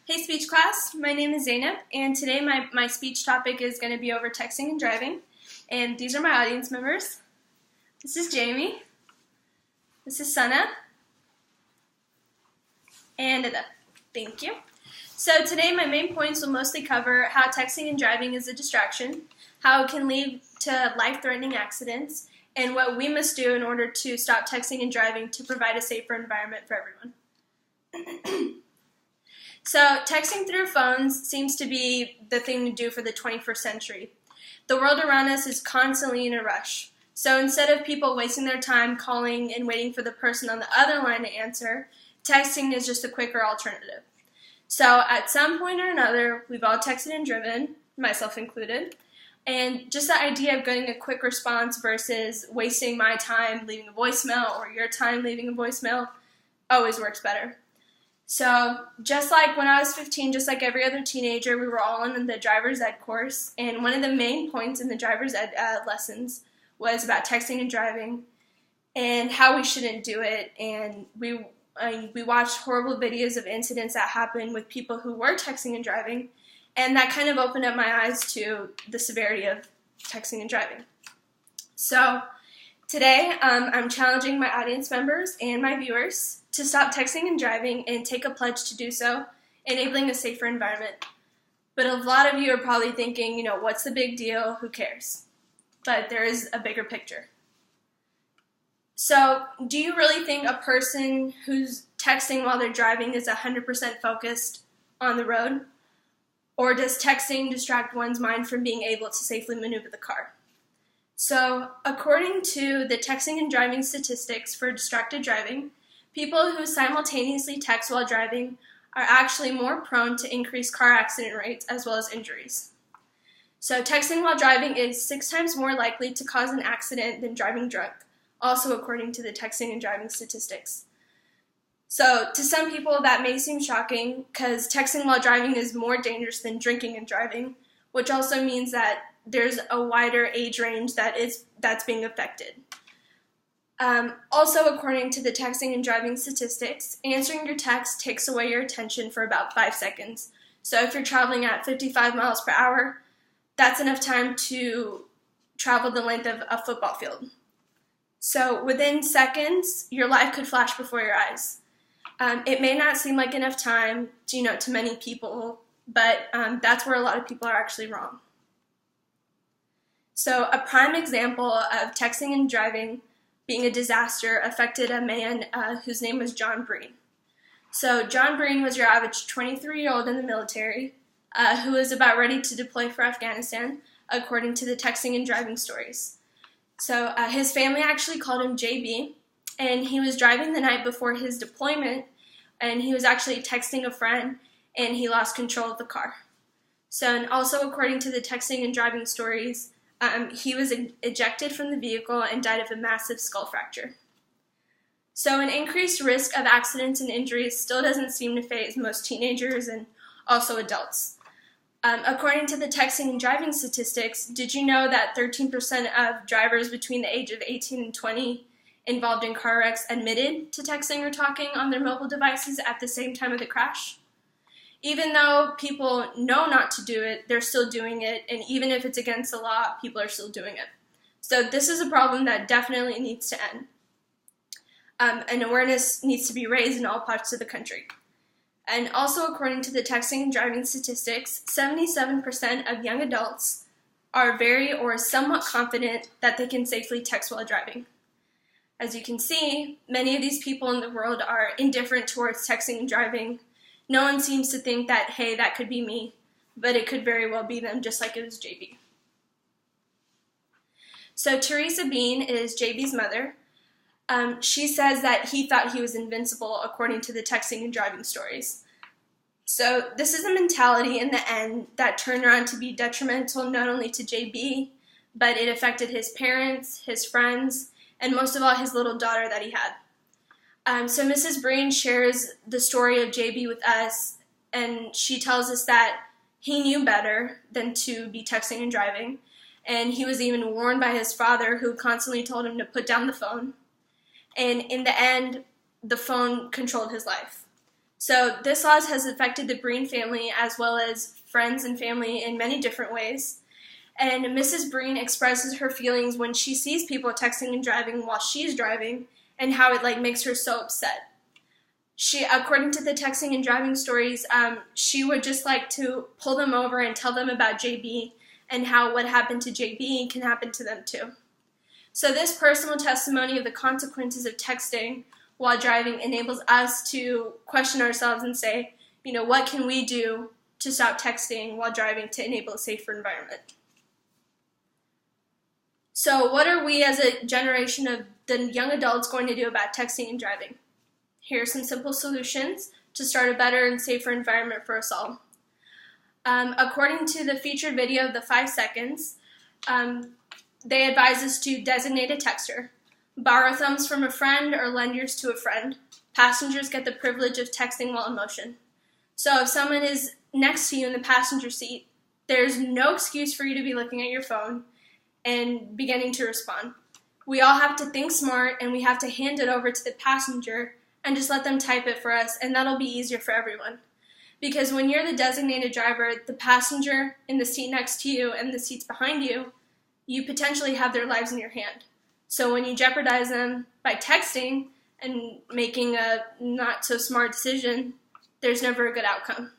Hey speech class, my name is Zainab, and today my speech topic is going to be over texting and driving. And these are my audience members. This is Jamie, this is Sana, and Ada. Thank you. So today my main points will mostly cover how texting and driving is a distraction, how it can lead to life-threatening accidents, and what we must do in order to stop texting and driving to provide a safer environment for everyone. So, texting through phones seems to be the thing to do for the 21st century. The world around us is constantly in a rush. So instead of people wasting their time calling and waiting for the person on the other line to answer, texting is just a quicker alternative. So at some point or another, we've all texted and driven, myself included, and just the idea of getting a quick response versus wasting my time leaving a voicemail or your time leaving a voicemail always works better. So just like when I was 15, just like every other teenager, we were all in the driver's ed course, and one of the main points in the driver's ed lessons was about texting and driving and how we shouldn't do it. And we watched horrible videos of incidents that happened with people who were texting and driving, and that kind of opened up my eyes to the severity of texting and driving. So today I'm challenging my audience members and my viewers to stop texting and driving and take a pledge to do so, enabling a safer environment. But a lot of you are probably thinking, what's the big deal? Who cares? But there is a bigger picture. So, do you really think a person who's texting while they're driving is 100% focused on the road? Or does texting distract one's mind from being able to safely maneuver the car? So, according to the texting and driving statistics for distracted driving, people who simultaneously text while driving are actually more prone to increased car accident rates as well as injuries. So texting while driving is 6 times more likely to cause an accident than driving drunk, also according to the texting and driving statistics. So to some people that may seem shocking because texting while driving is more dangerous than drinking and driving, which also means that there's a wider age range that's being affected. Also, according to the texting and driving statistics, answering your text takes away your attention for about 5 seconds. So if you're traveling at 55 miles per hour, that's enough time to travel the length of a football field. So within seconds, your life could flash before your eyes. It may not seem like enough time to many people, but that's where a lot of people are actually wrong. So a prime example of texting and driving being a disaster affected a man whose name was John Breen. So John Breen was your average 23-year-old in the military who was about ready to deploy for Afghanistan, according to the texting and driving stories. So his family actually called him JB, and he was driving the night before his deployment, and he was actually texting a friend, and he lost control of the car. So, and also according to the texting and driving stories, he was ejected from the vehicle and died of a massive skull fracture. So an increased risk of accidents and injuries still doesn't seem to faze most teenagers and also adults. According to the texting and driving statistics, did you know that 13% of drivers between the age of 18 and 20 involved in car wrecks admitted to texting or talking on their mobile devices at the same time of the crash? Even though people know not to do it, they're still doing it, and even if it's against the law, people are still doing it. So this is a problem that definitely needs to end. And awareness needs to be raised in all parts of the country. And also, according to the texting and driving statistics, 77% of young adults are very or somewhat confident that they can safely text while driving. As you can see, many of these people in the world are indifferent towards texting and driving. No one seems to think that, hey, that could be me, but it could very well be them, just like it was JB. So Teresa Bean is JB's mother. She says that he thought he was invincible according to the texting and driving stories. So this is a mentality in the end that turned around to be detrimental not only to JB, but it affected his parents, his friends, and most of all his little daughter that he had. So Mrs. Breen shares the story of JB with us, and she tells us that he knew better than to be texting and driving, and he was even warned by his father, who constantly told him to put down the phone. And in the end, the phone controlled his life. So this loss has affected the Breen family as well as friends and family in many different ways. And Mrs. Breen expresses her feelings when she sees people texting and driving while she's driving, and how it makes her so upset. She, according to the texting and driving stories, she would just like to pull them over and tell them about JB and how what happened to JB can happen to them too. So this personal testimony of the consequences of texting while driving enables us to question ourselves and say, what can we do to stop texting while driving to enable a safer environment? So what are we as a generation of the young adults going to do about texting and driving? Here are some simple solutions to start a better and safer environment for us all. According to the featured video of the 5 seconds, they advise us to designate a texter, borrow thumbs from a friend or lend yours to a friend. Passengers get the privilege of texting while in motion. So if someone is next to you in the passenger seat, there's no excuse for you to be looking at your phone and beginning to respond. We all have to think smart, and we have to hand it over to the passenger and just let them type it for us, and that'll be easier for everyone. Because when you're the designated driver, the passenger in the seat next to you and the seats behind you, you potentially have their lives in your hand. So when you jeopardize them by texting and making a not so smart decision, there's never a good outcome.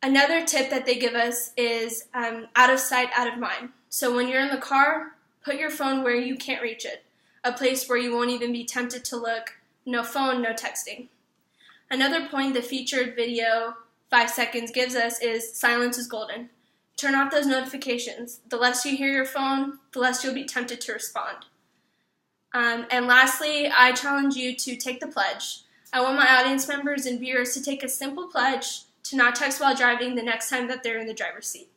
Another tip that they give us is out of sight, out of mind. So when you're in the car, put your phone where you can't reach it, a place where you won't even be tempted to look. No phone, no texting. Another point the featured video 5 seconds gives us is silence is golden. Turn off those notifications. The less you hear your phone, the less you'll be tempted to respond. And lastly, I challenge you to take the pledge. I want my audience members and viewers to take a simple pledge to not text while driving the next time that they're in the driver's seat.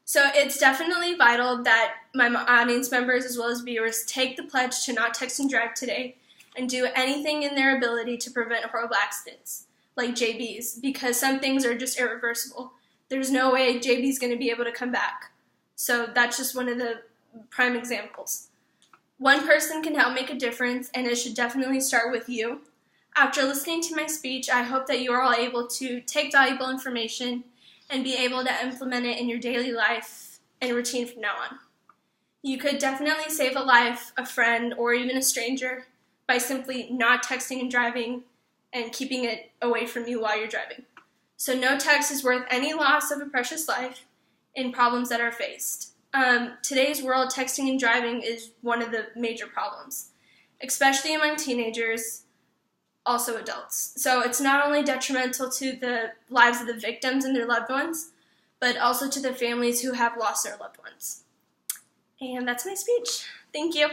So it's definitely vital that my audience members as well as viewers take the pledge to not text and drive today and do anything in their ability to prevent horrible accidents like JB's, because some things are just irreversible. There's no way JB's going to be able to come back. So that's just one of the prime examples. One person can help make a difference, and it should definitely start with you. After listening to my speech, I hope that you are all able to take valuable information and be able to implement it in your daily life and routine from now on. You could definitely save a life, a friend, or even a stranger by simply not texting and driving and keeping it away from you while you're driving. So no text is worth any loss of a precious life in problems that are faced. Today's world, texting and driving is one of the major problems, especially among teenagers, also adults. So it's not only detrimental to the lives of the victims and their loved ones, but also to the families who have lost their loved ones. And that's my speech. Thank you.